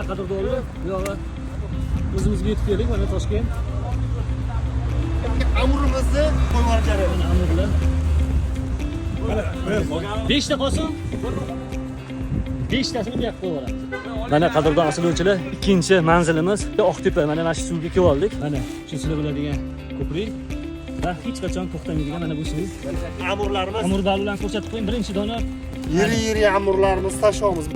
qadrdonlar. Bu yoqqa o'zimizga yetib keldik, mana Toshkent. Amurimizni qo'yib yuborishadi. Mana amurlar. 5 ta qolsin. 5 tasini bu yoqqa qo'yib yuboramiz. Mana qadrdon aslovchilar, ikkinchi manzilimiz Oqtepa. Mana shu suvga kelib oldik. Mana shu sizlar biladigan ko'prik. Va hech qachon to'xtamaydigan mana bu suv. Amurlarimiz. Amurlar bilan ko'rsatib qo'ying. Birinchi dona Yiri amurlarimiz tashlaymiz.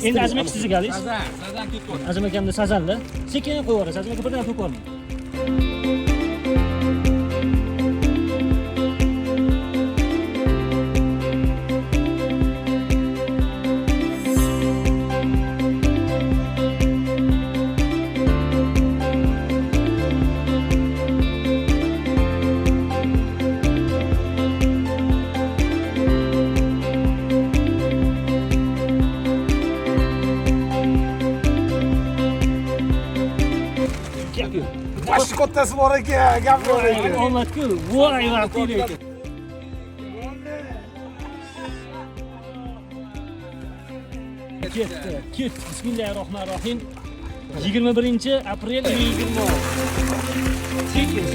Endi Azim aka sizga galish. Azim akamda sazanlar. Sekin qo'yib yuborasiz. Azim aka birdan to'p olmang. Boshqa qo'ttasi bor ekan, gapirib ekan. Omadku, voy vaqtli ekan. Ketdi. Bismillahirrohmanirrohim. 21-aprel 2020. Sekin.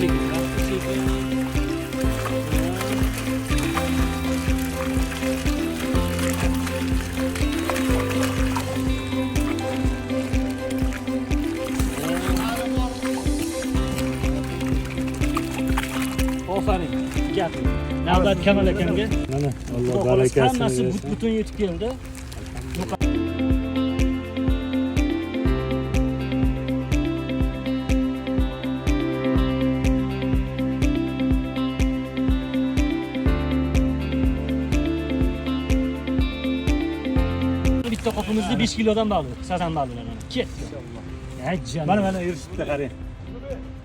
Aferin. Gap. Navbat Kamal akamga. Mana Alloh barakasini hammasi bersin. butun yetib keldi. Bitta qopimizda 5 kilodan bog'liq. Sazan bog'liqlar mana. Ketdi. Ajjan. Mana yurishibdi qarang.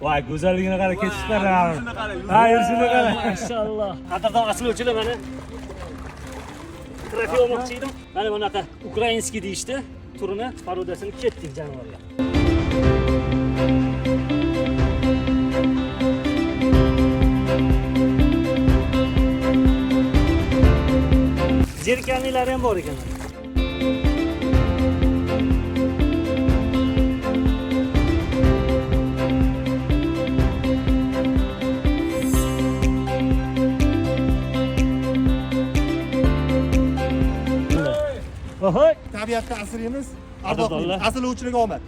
Voy, go'zalligini qara, ketishlar. Ha, yurishini qara. Maşallah. Qadrdon aslovchilar mana. Trofey olmoqchi edim. Mana bunaqa ukrainskiy deyishdi. Turini, parodasini ketdik jonivorlar. Zerkanlilar ham bor ekan. Ohoy, Tabiatda asrimiz. Qadrdonlar. Aslovchilarga omad.